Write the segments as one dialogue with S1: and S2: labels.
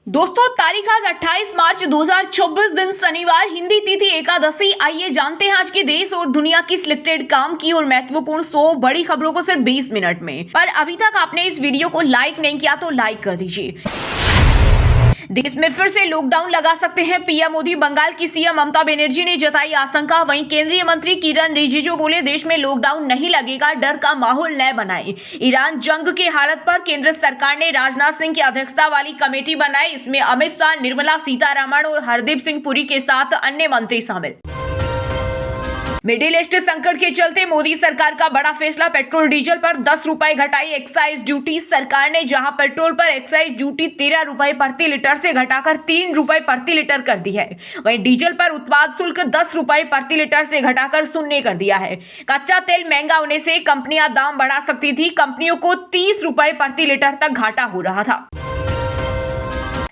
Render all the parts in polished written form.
S1: दोस्तों, तारीख आज 28 मार्च 2026 दिन शनिवार, हिंदी तिथि एकादशी। आइए जानते हैं आज के देश और दुनिया की सिलेक्टेड काम की और महत्वपूर्ण 100 बड़ी खबरों को सिर्फ 20 मिनट में। पर अभी तक आपने इस वीडियो को लाइक नहीं किया तो लाइक कर दीजिए। देश में फिर से लॉकडाउन लगा सकते हैं पीएम मोदी। बंगाल की सीएम ममता बनर्जी ने जताई आशंका। वहीं केंद्रीय मंत्री किरण रिजिजू बोले, देश में लॉकडाउन नहीं लगेगा, डर का माहौल न बनाए। ईरान जंग के हालत पर केंद्र सरकार ने राजनाथ सिंह की अध्यक्षता वाली कमेटी बनाई। इसमें अमित शाह, निर्मला सीतारमण और हरदीप सिंह पुरी के साथ अन्य मंत्री शामिल। मिडिल ईस्ट संकट के चलते मोदी सरकार का बड़ा फैसला। पेट्रोल डीजल पर 10 रुपए घटाई एक्साइज ड्यूटी। सरकार ने जहां पेट्रोल पर एक्साइज ड्यूटी 13 रुपए प्रति लीटर से घटाकर 3 रुपए प्रति लीटर कर दी है, वहीं डीजल पर उत्पाद शुल्क 10 रुपए प्रति लीटर से घटाकर 0 कर दिया है। कच्चा तेल महंगा होने से कंपनियां दाम बढ़ा सकती थी। कंपनियों को 30 रुपए प्रति लीटर तक घाटा हो रहा था।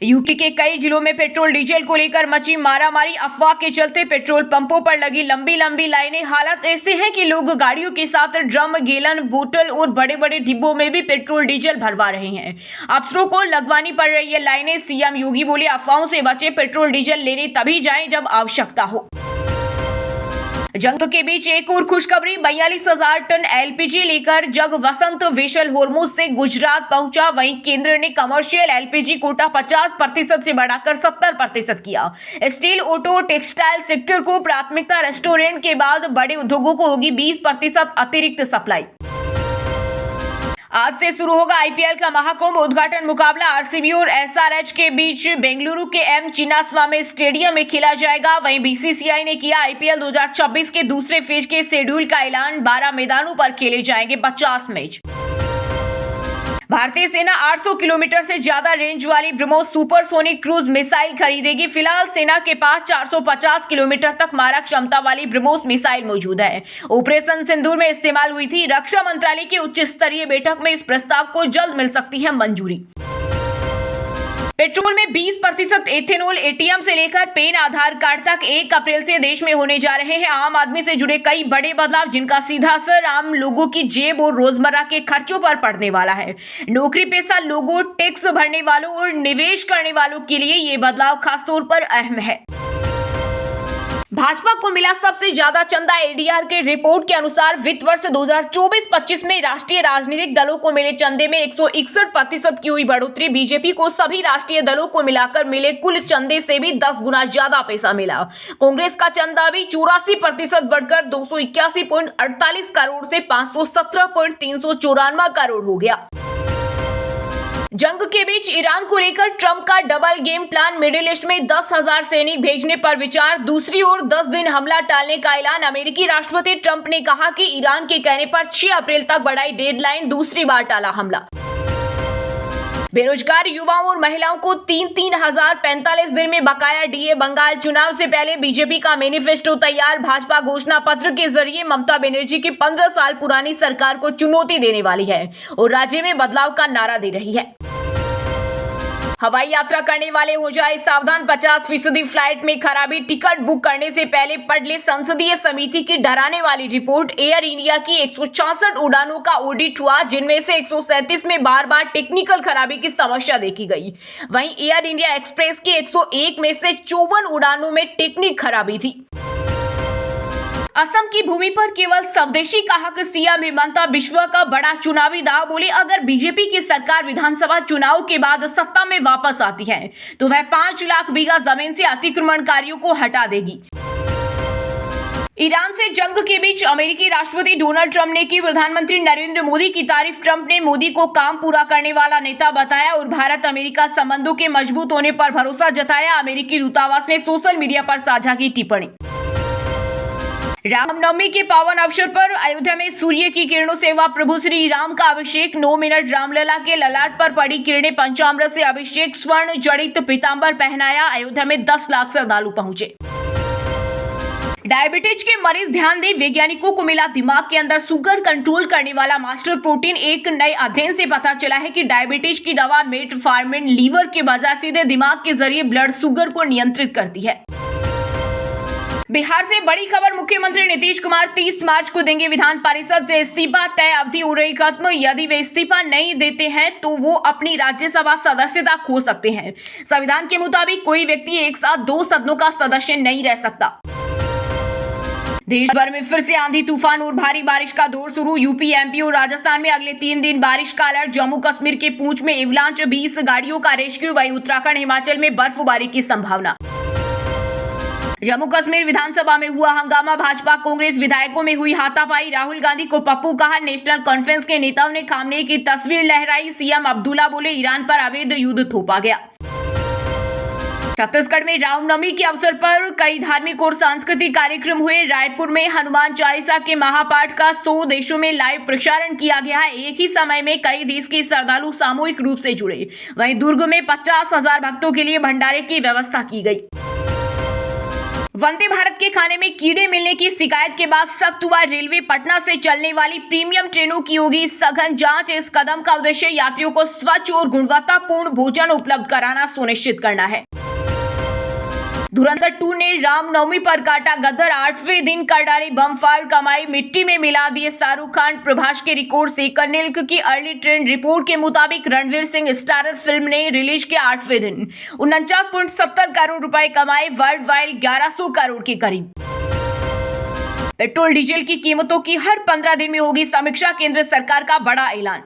S1: यूपी के कई जिलों में पेट्रोल डीजल को लेकर मची मारामारी। अफवाह के चलते पेट्रोल पंपों पर लगी लंबी लंबी लाइनें। हालात ऐसे हैं कि लोग गाड़ियों के साथ ड्रम, गैलन, बोतल और बड़े बड़े डिब्बों में भी पेट्रोल डीजल भरवा रहे हैं। अफसरों को लगवानी पड़ रही है लाइनें। सीएम योगी बोले, अफवाहों से बचे, पेट्रोल डीजल लेने तभी जाएं जब आवश्यकता हो। जंग के बीच एक और खुशखबरी। 42,000 टन एलपीजी लेकर जग वसंत वेसल होर्मुज से गुजरात पहुंचा। वहीं केंद्र ने कमर्शियल एलपीजी कोटा 50% से बढ़ाकर 70% किया। स्टील, ऑटो, टेक्सटाइल सेक्टर को प्राथमिकता। रेस्टोरेंट के बाद बड़े उद्योगों को होगी 20% अतिरिक्त सप्लाई। आज से शुरू होगा आईपीएल का महाकुंभ। उद्घाटन मुकाबला आरसीबी और एसआरएच के बीच बेंगलुरु के एम चिन्नास्वामी स्टेडियम में खेला जाएगा। वहीं बीसीसीआई ने किया आईपीएल 2026 के दूसरे फेज के शेड्यूल का ऐलान। 12 मैदानों पर खेले जाएंगे 50 मैच। भारतीय सेना 800 किलोमीटर से ज्यादा रेंज वाली ब्रह्मोस सुपरसोनिक क्रूज मिसाइल खरीदेगी। फिलहाल सेना के पास 450 किलोमीटर तक मारक क्षमता वाली ब्रह्मोस मिसाइल मौजूद है। ऑपरेशन सिंदूर में इस्तेमाल हुई थी। रक्षा मंत्रालय की उच्च स्तरीय बैठक में इस प्रस्ताव को जल्द मिल सकती है मंजूरी। पेट्रोल में 20% एथेनॉल। एटीएम से लेकर पेन, आधार कार्ड तक 1 अप्रैल से देश में होने जा रहे हैं आम आदमी से जुड़े कई बड़े बदलाव, जिनका सीधा असर आम लोगों की जेब और रोजमर्रा के खर्चों पर पड़ने वाला है। नौकरी पेशा लोगों, टैक्स भरने वालों और निवेश करने वालों के लिए ये बदलाव खासतौर पर अहम है। भाजपा को मिला सबसे ज्यादा चंदा। एडीआर के रिपोर्ट के अनुसार वित्त वर्ष 2024-25 में राष्ट्रीय राजनीतिक दलों को मिले चंदे में 161% की हुई बढ़ोतरी। बीजेपी को सभी राष्ट्रीय दलों को मिलाकर मिले कुल चंदे से भी 10 गुना ज्यादा पैसा मिला। कांग्रेस का चंदा भी 84% बढ़कर 281.48 करोड़ से 517.394 करोड़ हो गया। जंग के बीच ईरान को लेकर ट्रंप का double game plan. Middle east में 10,000 सैनिक भेजने पर विचार। दूसरी ओर 10 दिन हमला टालने का ऐलान। अमेरिकी राष्ट्रपति ट्रंप ने कहा कि ईरान के कहने पर 6 अप्रैल तक बढ़ाई डेडलाइन। दूसरी बार टाला हमला। बेरोजगार युवाओं और महिलाओं को 3,045 दिन में बकाया डीए। बंगाल चुनाव से पहले बीजेपी का मैनिफेस्टो तैयार। भाजपा घोषणा पत्र के जरिए ममता बनर्जी की 15 साल पुरानी सरकार को चुनौती देने वाली है और राज्य में बदलाव का नारा दे रही है। हवाई यात्रा करने वाले हो जाए सावधान। 50% फ्लाइट में खराबी। टिकट बुक करने से पहले पढ़ ले संसदीय समिति की डराने वाली रिपोर्ट। एयर इंडिया की 166 उड़ानों का ऑडिट हुआ, जिनमें से 137 में बार बार टेक्निकल खराबी की समस्या देखी गई। वहीं एयर इंडिया एक्सप्रेस की 101 में से 54 उड़ानों में टेक्निक खराबी थी। असम की भूमि पर केवल स्वदेशी का हक। सीएम हिमंता विश्व का बड़ा चुनावी दाव। बोले, अगर बीजेपी की सरकार विधानसभा चुनाव के बाद सत्ता में वापस आती है तो वह 5 लाख बीघा जमीन से अतिक्रमणकारियों को हटा देगी। ईरान से जंग के बीच अमेरिकी राष्ट्रपति डोनाल्ड ट्रंप ने की प्रधानमंत्री नरेंद्र मोदी की तारीफ। ट्रंप ने मोदी को काम पूरा करने वाला नेता बताया और भारत अमेरिका संबंधों के मजबूत होने पर भरोसा जताया। अमेरिकी दूतावास ने सोशल मीडिया पर साझा की टिप्पणी। रामनवमी के पावन अवसर पर अयोध्या में सूर्य की किरणों से हुआ प्रभु श्री राम का अभिषेक। 9 मिनट रामलला के ललाट पर पड़ी किरणें। पंचामृत से अभिषेक। स्वर्ण जड़ित पीतांबर पहनाया। अयोध्या में 10 लाख श्रद्धालु पहुंचे। डायबिटीज के मरीज ध्यान दें, वैज्ञानिकों को मिला दिमाग के अंदर शुगर कंट्रोल करने वाला मास्टर प्रोटीन। एक नए अध्ययन से पता चला है कि डायबिटीज की दवा मेटफॉर्मिन लीवर के बजाय सीधे दिमाग के जरिए ब्लड शुगर को नियंत्रित करती है। बिहार से बड़ी खबर, मुख्यमंत्री नीतीश कुमार 30 मार्च को देंगे विधान परिषद से इस्तीफा, तय अवधि हो रही खत्म। यदि वे इस्तीफा नहीं देते हैं तो वो अपनी राज्यसभा सदस्यता खो सकते हैं। संविधान के मुताबिक कोई व्यक्ति एक साथ 2 सदनों का सदस्य नहीं रह सकता। देश भर में फिर से आंधी तूफान और भारी बारिश का दौर शुरू। यूपी, एमपी और राजस्थान में अगले 3 दिन बारिश का अलर्ट। जम्मू कश्मीर के पूंछ में एवलांच, 20 गाड़ियों का रेस्क्यू। वहीं उत्तराखंड, हिमाचल में बर्फबारी की संभावना। जम्मू कश्मीर विधानसभा में हुआ हंगामा, भाजपा कांग्रेस विधायकों में हुई हाथापाई। राहुल गांधी को पप्पू कहा, नेशनल कॉन्फ्रेंस के नेताओं ने खामनेई की तस्वीर लहराई। सीएम अब्दुल्ला बोले, ईरान पर अवैध युद्ध थोपा गया। छत्तीसगढ़ में रामनवमी के अवसर पर कई धार्मिक और सांस्कृतिक कार्यक्रम हुए। रायपुर में हनुमान चालीसा के महापाठ का 100 देशों में लाइव प्रसारण किया गया है। एक ही समय में कई देश के श्रद्धालु सामूहिक रूप से जुड़े। वहीं दुर्ग में 50,000 भक्तों के लिए भंडारे की व्यवस्था की गई। वंदे भारत के खाने में कीड़े मिलने की शिकायत के बाद सख्त हुआ रेलवे। पटना से चलने वाली प्रीमियम ट्रेनों की होगी सघन जांच। इस कदम का उद्देश्य यात्रियों को स्वच्छ और गुणवत्तापूर्ण भोजन उपलब्ध कराना सुनिश्चित करना है। धुरंधर 2 ने रामनवमी पर काटा गदर, 8वें दिन कर डाली बमफायर, कमाई मिट्टी में मिला दिए शाहरुख खान, प्रभास के रिकॉर्ड से। कर्नल की अर्ली ट्रेंड रिपोर्ट के मुताबिक रणवीर सिंह स्टारर फिल्म ने रिलीज के 8वें दिन 49.70 करोड़ रुपए कमाए, वर्ल्ड वाइड 1100 करोड़ के करीब। पेट्रोल डीजल की कीमतों की हर 15 दिन में होगी समीक्षा, केंद्र सरकार का बड़ा ऐलान।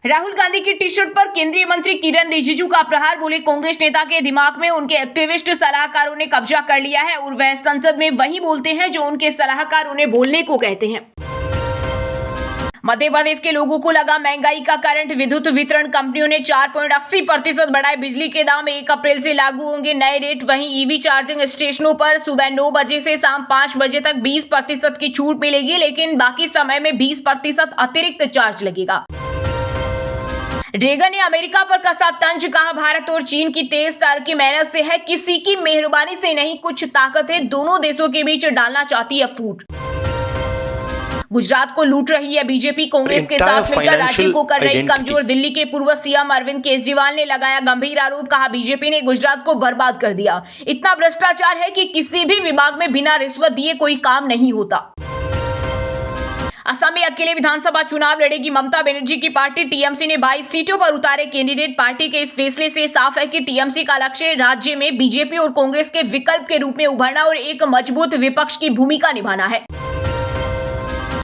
S1: राहुल गांधी की टी शर्ट पर केंद्रीय मंत्री किरण रिजिजू का प्रहार, बोले कांग्रेस नेता के दिमाग में उनके एक्टिविस्ट सलाहकारों ने कब्जा कर लिया है और वह संसद में वही बोलते हैं जो उनके सलाहकार उन्हें बोलने को कहते हैं। मध्य प्रदेश के लोगों को लगा महंगाई का करंट। विद्युत वितरण कंपनियों ने 4.80% बढ़ाए बिजली के दाम। 1 अप्रैल से लागू होंगे नए रेट। वहीं ईवी चार्जिंग स्टेशनों पर सुबह 9 बजे से शाम 5 बजे तक 20% की छूट मिलेगी, लेकिन बाकी समय में 20% अतिरिक्त चार्ज लगेगा। रेगन ने अमेरिका पर कसा तंज, कहा भारत और चीन की तेज तार की मेहनत से है, किसी की मेहरबानी से नहीं, कुछ ताकत है दोनों देशों के बीच डालना चाहती है फूट। गुजरात को लूट रही है बीजेपी, कांग्रेस के साथ मिलकर राज्य को कर रही कमजोर। दिल्ली के पूर्व सीएम अरविंद केजरीवाल ने लगाया गंभीर आरोप, कहा बीजेपी ने गुजरात को बर्बाद कर दिया। इतना भ्रष्टाचार है कि किसी भी विभाग में बिना रिश्वत दिए कोई काम नहीं होता। असम में अकेले विधानसभा चुनाव लड़ेगी ममता बनर्जी की पार्टी। टीएमसी ने 22 सीटों पर उतारे कैंडिडेट। पार्टी के इस फैसले से साफ है कि टीएमसी का लक्ष्य राज्य में बीजेपी और कांग्रेस के विकल्प के रूप में उभरना और एक मजबूत विपक्ष की भूमिका निभाना है।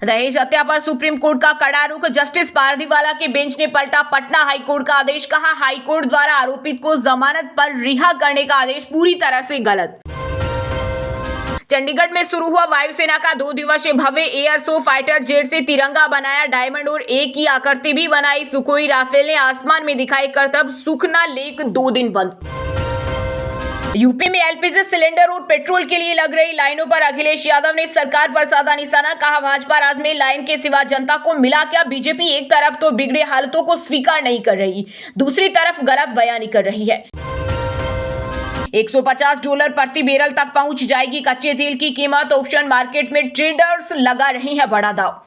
S1: दहेज हत्या पर सुप्रीम कोर्ट का कड़ा रुख, जस्टिस पारदीवाला के बेंच ने पलटा पटना हाईकोर्ट का आदेश, कहा हाईकोर्ट द्वारा आरोपित को जमानत पर रिहा करने का आदेश पूरी तरह से गलत। चंडीगढ़ में शुरू हुआ वायुसेना का 2 दिवसीय भव्य एयर शो। फाइटर जेट से तिरंगा बनाया, डायमंड और ए की आकृति भी बनाई। सुखोई राफेल ने आसमान में दिखाई करतब। सुखना लेक 2 दिन बंद। यूपी में एलपीजी सिलेंडर और पेट्रोल के लिए लग रही लाइनों पर अखिलेश यादव ने सरकार पर साधा निशाना, कहा भाजपा राज में लाइन के सिवा जनता को मिला क्या। बीजेपी एक तरफ तो बिगड़े हालतों को स्वीकार नहीं कर रही, दूसरी तरफ गलत बयानी कर रही है। $150 प्रति बैरल तक पहुंच जाएगी कच्चे तेल की कीमत। ऑप्शन मार्केट में ट्रेडर्स लगा रही है बड़ा दांव।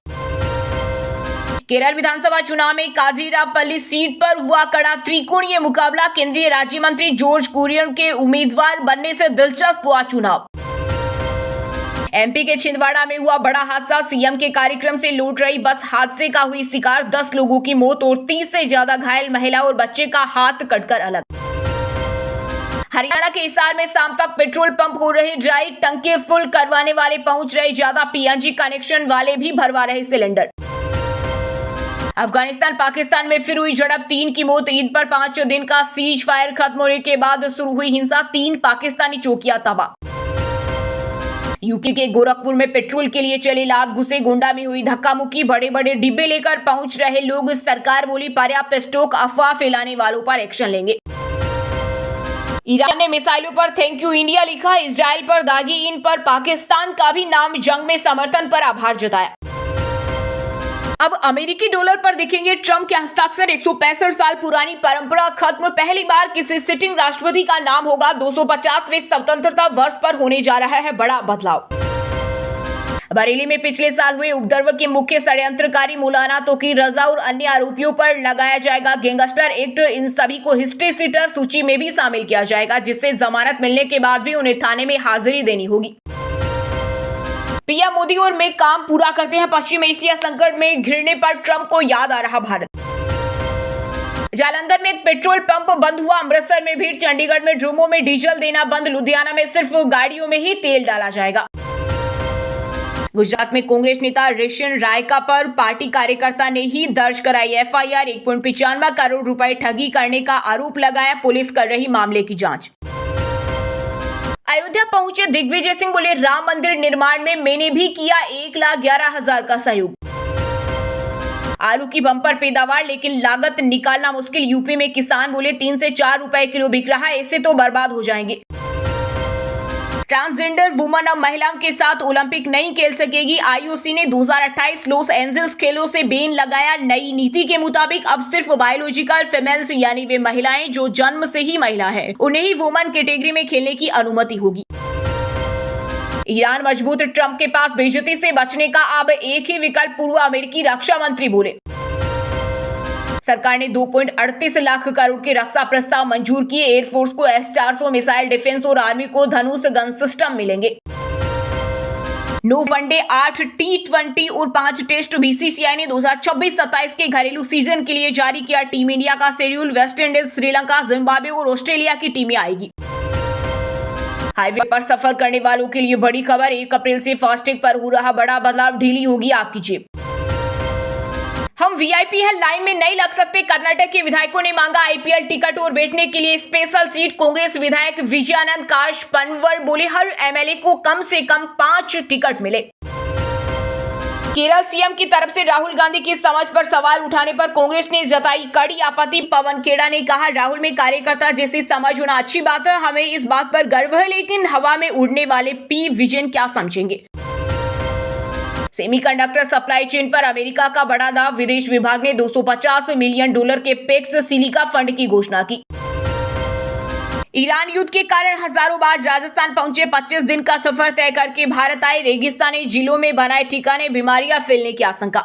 S1: केरल विधानसभा चुनाव में काजीरापल्ली सीट पर हुआ कड़ा त्रिकोणीय मुकाबला। केंद्रीय राज्य मंत्री जॉर्ज कुरियन के उम्मीदवार बनने से दिलचस्प हुआ चुनाव। एमपी के छिंदवाड़ा में हुआ बड़ा हादसा। सीएम के कार्यक्रम से लौट रही बस हादसे का हुई शिकार, 10 लोगों की मौत और 30 से ज्यादा घायल। महिला और बच्चे का हाथ कटकर अलग। हरियाणा के हिसार में शाम तक पेट्रोल पंप हो रहे ड्राई, टंके फुल करवाने वाले पहुंच रहे ज्यादा, पीएनजी कनेक्शन वाले भी भरवा रहे सिलेंडर। अफगानिस्तान पाकिस्तान में फिर हुई झड़प, 3 की मौत। ईद पर 5 दिन का सीज फायर खत्म होने के बाद शुरू हुई हिंसा, 3 पाकिस्तानी चौकियां तबाह। यूपी के गोरखपुर में पेट्रोल के लिए चले लात घुसे, गोंडा में हुई धक्का मुक्की, बड़े बड़े डिब्बे लेकर पहुंच रहे लोग। सरकार बोली पर्याप्त स्टॉक, अफवाह फैलाने वालों पर एक्शन लेंगे। ईरान ने मिसाइलों पर थैंक यू इंडिया लिखा, इजराइल पर दागी, इन पर पाकिस्तान का भी नाम, जंग में समर्थन पर आभार जताया। अब अमेरिकी डॉलर पर दिखेंगे ट्रंप के हस्ताक्षर। 165 साल पुरानी परंपरा खत्म, पहली बार किसी सिटिंग राष्ट्रपति का नाम होगा। 250वें स्वतंत्रता वर्ष पर होने जा रहा है बड़ा बदलाव। बरेली में पिछले साल हुए उपद्रव के मुख्य षड्यंत्रकारी मौलाना तोकी रजा और अन्य आरोपियों पर लगाया जाएगा गैंगस्टर एक्ट। इन सभी को हिस्ट्री सीटर सूची में भी शामिल किया जाएगा, जिससे जमानत मिलने के बाद भी उन्हें थाने में हाजिरी देनी होगी। पीएम मोदी और मैं काम पूरा करते हैं। पश्चिम एशिया संकट में घिरने पर ट्रंप को याद आ रहा भारत। जालंधर में एक पेट्रोल पंप बंद हुआ। अमृतसर में भीड़। चंडीगढ़ में ड्रमों में डीजल देना बंद। लुधियाना में सिर्फ गाड़ियों में ही तेल डाला जाएगा। गुजरात में कांग्रेस नेता रेशन रायका पर पार्टी कार्यकर्ता ने ही दर्ज कराई एफआईआर। 1.95 करोड़ रुपए ठगी करने का आरोप लगाया। पुलिस कर रही मामले की जांच। अयोध्या पहुंचे दिग्विजय सिंह, बोले राम मंदिर निर्माण में मैंने भी किया 1,11,000 का सहयोग। आलू की बम्पर पैदावार लेकिन लागत निकालना मुश्किल। यूपी में किसान बोले 3 से 4 रुपए किलो बिक रहा है, इससे तो बर्बाद हो जाएंगे। ट्रांसजेंडर वुमन अब महिलाओं के साथ ओलंपिक नहीं खेल सकेगी। आईओसी ने 2028 लॉस एंजल्स खेलों से बैन लगाया। नई नीति के मुताबिक अब सिर्फ बायोलॉजिकल फीमेल्स यानी वे महिलाएं जो जन्म से ही महिला है, उन्हें ही वुमन कैटेगरी में खेलने की अनुमति होगी। ईरान मजबूत। ट्रंप के पास बेइज्जती से बचने का अब एक ही विकल्प। पूर्व अमेरिकी रक्षा मंत्री बोले सरकार ने 2.38 लाख करोड़ के रक्षा प्रस्ताव मंजूर किए। एयरफोर्स को S-400 मिसाइल डिफेंस और आर्मी को धनुष गन सिस्टम मिलेंगे। 9 वनडे 8 T20 और 5 टेस्ट बीसीसीआई ने 2026-27 के घरेलू सीजन के लिए जारी किया। टीम इंडिया का schedule West Indies, Sri Lanka, Zimbabwe और ऑस्ट्रेलिया की टीमें आएगी। हाईवे पर सफर करने वालों के लिए बड़ी खबर। 1 अप्रैल से फास्टैग पर हो रहा बड़ा बदलाव। ढीली होगी आपकी जेब। हम वीआईपी है, लाइन में नहीं लग सकते। कर्नाटक के विधायकों ने मांगा आईपीएल टिकट और बैठने के लिए स्पेशल सीट। कांग्रेस विधायक विजयानंद काश पनवर बोले हर एमएलए को कम से कम 5 टिकट मिले। केरल सीएम की तरफ से राहुल गांधी की समझ पर सवाल उठाने पर कांग्रेस ने जताई कड़ी आपत्ति। पवन खेड़ा ने कहा राहुल में कार्यकर्ता जैसी समझ होना अच्छी बात है, हमें इस बात पर गर्व है, लेकिन हवा में उड़ने वाले पी विजन क्या समझेंगे। सेमीकंडक्टर सप्लाई चेन पर अमेरिका का बड़ा दाव। विदेश विभाग ने $250 मिलियन के पैक्स सिलिका फंड की घोषणा की। ईरान युद्ध के कारण हजारों बार राजस्थान पहुंचे। 25 दिन का सफर तय करके भारत आए। रेगिस्तानी जिलों में बनाए ठिकाने, बीमारियां फैलने की आशंका।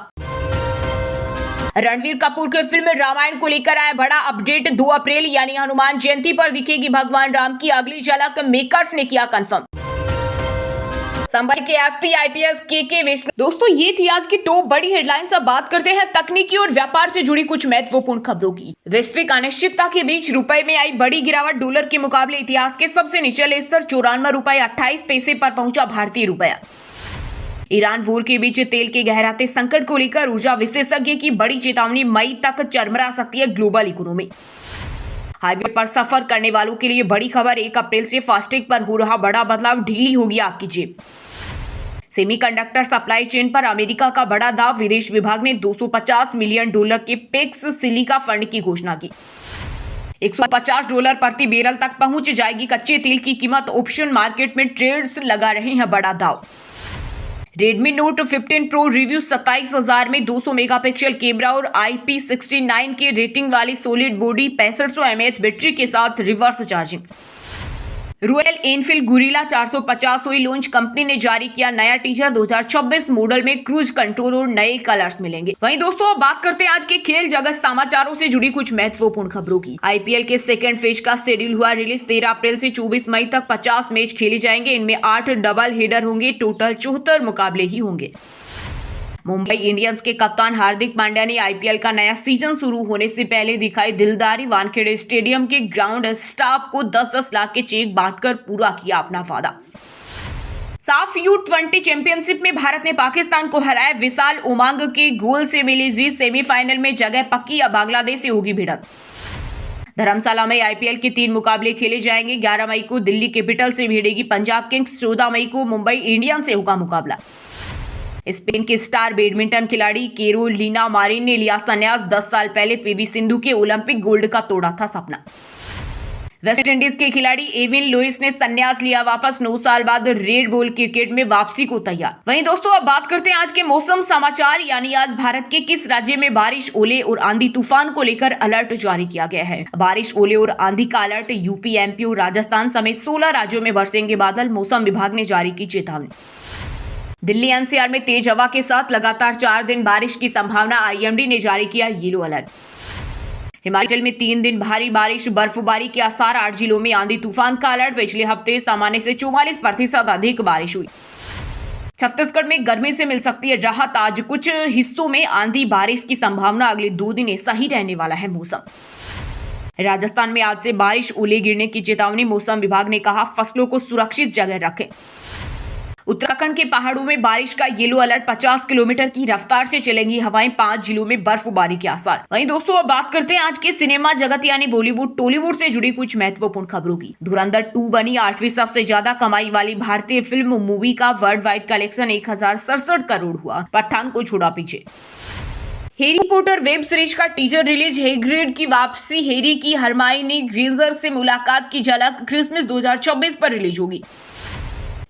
S1: रणवीर कपूर के फिल्म रामायण को लेकर आया बड़ा अपडेट। 2 अप्रैल यानी हनुमान जयंती पर दिखेगी भगवान राम की अगली झलक। मेकर्स ने किया कंफर्म। संभाल के एसपी आईपीएस के विष्णु। दोस्तों ये थी आज की टॉप बड़ी हेडलाइंस। अब बात करते हैं तकनीकी और व्यापार से जुड़ी कुछ महत्वपूर्ण खबरों की। वैश्विक अनिश्चितता के बीच रुपए में आई बड़ी गिरावट। डॉलर के मुकाबले इतिहास के सबसे निचले स्तर ₹94.28 पर पहुंचा भारतीय रुपया। ईरान वॉर के बीच तेल के गहराते संकट को लेकर ऊर्जा विशेषज्ञ की बड़ी चेतावनी। मई तक चरमरा सकती है ग्लोबल इकोनॉमी। हाईवे पर सफर करने वालों के लिए बड़ी खबर। 1 अप्रैल से फास्टैग पर हो रहा बड़ा बदलाव। ढीली होगी आपकी जेब। सेमीकंडक्टर सप्लाई चेन पर अमेरिका का बड़ा दाव। विदेश विभाग ने $250 मिलियन के पैक्स सिलिका फंड की घोषणा की। $150 प्रति बैरल तक पहुंच जाएगी कच्चे तेल की कीमत। ऑप्शन मार्केट में ट्रेड्स लगा रहे हैं बड़ा दाव। रेडमी नोट 15 प्रो रिव्यू 27,000 में 200 मेगापिक्सल कैमरा और IP69 के रेटिंग वाली सॉलिड बॉडी 6500 mAh बैटरी के साथ reverse charging. Royal Enfield guerrilla 450 हुई लॉन्च। कंपनी ने जारी किया नया टीजर। 2026 मॉडल में क्रूज कंट्रोल और नए कलर्स मिलेंगे। वहीं दोस्तों अब बात करते हैं आज के खेल जगत समाचारों से जुड़ी कुछ महत्वपूर्ण खबरों की। आईपीएल के सेकंड फेज का शेड्यूल हुआ रिलीज। 13 अप्रैल से 24 मई तक 50 मैच खेले जाएंगे। इनमें 8 डबल हेडर होंगे। टोटल 74 मुकाबले ही होंगे। मुंबई इंडियंस के कप्तान हार्दिक पांड्या ने आईपीएल का नया सीजन शुरू होने से पहले दिखाई दिलदारी। वानखेड़े स्टेडियम के ग्राउंड स्टाफ को 10-10 लाख के चेक बांटकर पूरा किया अपना वादा। साफ U20 चैंपियनशिप में भारत ने पाकिस्तान को हराया। विशाल उमंग के गोल से मिली जीत। सेमीफाइनल में जगह पक्की। अब बांग्लादेश से होगी भिड़ंत। धर्मशाला में आईपीएल के 3 मुकाबले खेले जाएंगे। 11 मई को दिल्ली कैपिटल से भिड़ेगी पंजाब किंग्स। 14 मई को मुंबई इंडियंस से होगा मुकाबला। स्पेन के स्टार बैडमिंटन खिलाड़ी कैरोलिना मारिन ने लिया संन्यास। 10 साल पहले पीवी सिंधु के ओलंपिक गोल्ड का तोड़ा था सपना। वेस्ट इंडीज के खिलाड़ी एविन लुइस ने संन्यास लिया वापस। 9 साल बाद रेड बॉल क्रिकेट में वापसी को तैयार। वहीं दोस्तों अब बात करते हैं आज के मौसम समाचार। यानी आज भारत के किस राज्य में बारिश, ओले और आंधी तूफान को लेकर अलर्ट जारी किया गया है। बारिश, ओले और आंधी का अलर्ट यूपी, एमपी और राजस्थान समेत 16 राज्यों में बरसेंगे बादल। मौसम विभाग ने जारी की चेतावनी। दिल्ली एनसीआर में तेज हवा के साथ लगातार 4 दिन बारिश की संभावना, आईएमडी ने जारी किया येलो अलर्ट। हिमाचल में 3 दिन भारी बारिश, बर्फबारी के आसार, 8 जिलों में आंधी तूफान का अलर्ट। पिछले हफ्ते सामान्य से 44% अधिक बारिश हुई। छत्तीसगढ़ में गर्मी से मिल सकती है राहत, आज कुछ हिस्सों में आंधी बारिश की संभावना, अगले 2 दिन ऐसा ही रहने वाला है मौसम। राजस्थान में आज से बारिश, ओले गिरने की चेतावनी, मौसम विभाग ने कहा फसलों को सुरक्षित जगह रखें। उत्तराखंड के पहाड़ों में बारिश का येलो अलर्ट, 50 किलोमीटर की रफ्तार से चलेंगी हवाएं, 5 जिलों में बर्फबारी के आसार। वहीं दोस्तों अब बात करते हैं आज के सिनेमा जगत यानी बॉलीवुड टॉलीवुड से जुड़ी कुछ महत्वपूर्ण खबरों की। धुरंधर 2 बनी 8वीं सबसे ज्यादा कमाई वाली भारतीय फिल्म। मूवी का वर्ल्ड वाइड कलेक्शन 1067 करोड़ हुआ, पठान को छोड़ा पीछे। हैरी पॉटर वेब सीरीज का टीजर रिलीज, हैग्रिड की वापसी, हैरी की हरमाइनी ग्रेंजर से मुलाकात की झलक क्रिसमस 2024 पर रिलीज होगी।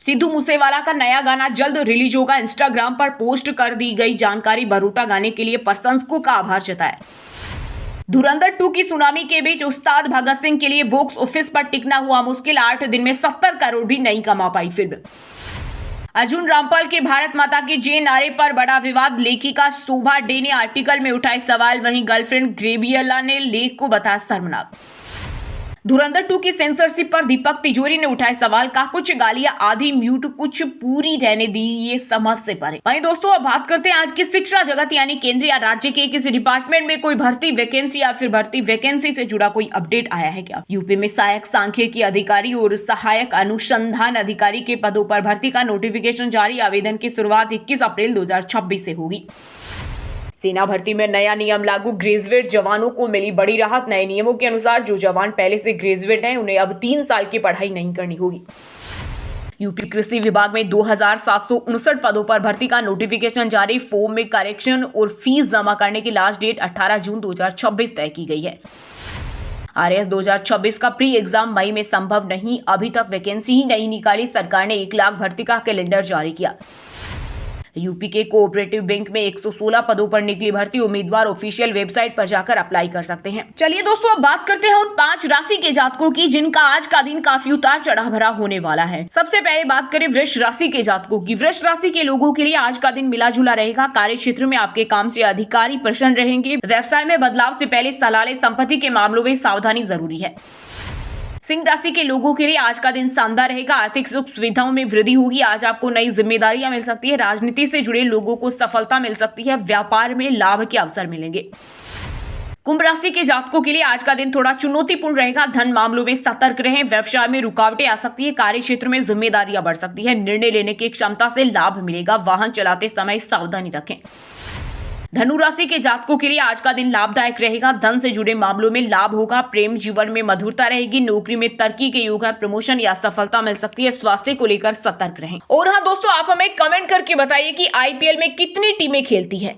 S1: सिद्धू मूसेवाला का नया गाना जल्द रिलीज होगा, इंस्टाग्राम पर पोस्ट कर दी गई जानकारी। बरूटा गाने के लिए प्रशंसकों का आभार जताया। धुरंधर 2 की सुनामी के बीच उस्ताद भगत सिंह के लिए बॉक्स ऑफिस पर टिकना हुआ मुश्किल, 8 दिन में 70 करोड़ भी नहीं कमा पाई फिल्म। अर्जुन रामपाल के भारत माता की जय नारे पर बड़ा विवाद, लेखिका शोभा डे ने आर्टिकल में उठाए सवाल, वहीं गर्लफ्रेंड ग्रेबियला ने लेख को बताया शर्मनाक। धुरंधर 2 की सेंसरशिप पर दीपक तिजोरी ने उठाए सवाल, का कुछ गालियां आधी म्यूट, कुछ पूरी रहने दी, ये समझ से परे। वहीं दोस्तों अब बात करते हैं आज की शिक्षा जगत यानी केंद्र या राज्य के किसी डिपार्टमेंट में कोई भर्ती वैकेंसी या फिर भर्ती वैकेंसी से जुड़ा कोई अपडेट आया है क्या। यूपी में सहायक सांख्यिकी अधिकारी और सहायक अनुसंधान अधिकारी के पदों पर भर्ती का नोटिफिकेशन जारी, आवेदन की शुरुआत 21 अप्रैल 2026 से होगी। सेना भर्ती में नया नियम लागू, ग्रेजुएट जवानों को मिली बड़ी राहत। नए नियमों के अनुसार जो जवान पहले से ग्रेजुएट हैं उन्हें अब 3 साल की पढ़ाई नहीं करनी होगी। यूपी कृषि विभाग में 2759 पदों पर भर्ती का नोटिफिकेशन जारी, फॉर्म में करेक्शन और फीस जमा करने की लास्ट डेट 18 जून 2026 तय की गई है। आरएएस 2026 का प्री एग्जाम मई में संभव नहीं, अभी तक वैकेंसी ही नहीं निकाली, सरकार ने 1 लाख भर्ती का कैलेंडर जारी किया। यूपी के कोऑपरेटिव बैंक में 116 पदों पर निकली भर्ती, उम्मीदवार ऑफिशियल वेबसाइट पर जाकर अप्लाई कर सकते हैं। चलिए दोस्तों अब बात करते हैं उन 5 राशि के जातकों की जिनका आज का दिन काफी उतार चढ़ाव भरा होने वाला है। सबसे पहले बात करें वृष राशि के जातकों की। वृष राशि के लोगों के लिए आज का दिन मिला जुला रहेगा। कार्य क्षेत्र में आपके काम से अधिकारी प्रसन्न रहेंगे। व्यवसाय में बदलाव से पहले सलाह, संपत्ति के मामलों में सावधानी जरूरी है। सिंह राशि के लोगों के लिए आज का दिन शानदार रहेगा। आर्थिक सुख सुविधाओं में वृद्धि होगी। आज आपको नई जिम्मेदारियां मिल सकती है। राजनीति से जुड़े लोगों को सफलता मिल सकती है। व्यापार में लाभ के अवसर मिलेंगे। कुंभ राशि के जातकों के लिए आज का दिन थोड़ा चुनौतीपूर्ण रहेगा। धन मामलों में सतर्क रहें। व्यवसाय में रुकावटें आ सकती है। कार्य क्षेत्र में जिम्मेदारियां बढ़ सकती है। निर्णय लेने की क्षमता से लाभ मिलेगा। वाहन चलाते समय सावधानी रखें। धनु राशि के जातकों के लिए आज का दिन लाभदायक रहेगा। धन से जुड़े मामलों में लाभ होगा। प्रेम जीवन में मधुरता रहेगी। नौकरी में तरक्की के योग है। प्रमोशन या सफलता मिल सकती है। स्वास्थ्य को लेकर सतर्क रहें। और हाँ दोस्तों, आप हमें कमेंट करके बताइए कि आईपीएल में कितनी टीमें खेलती है।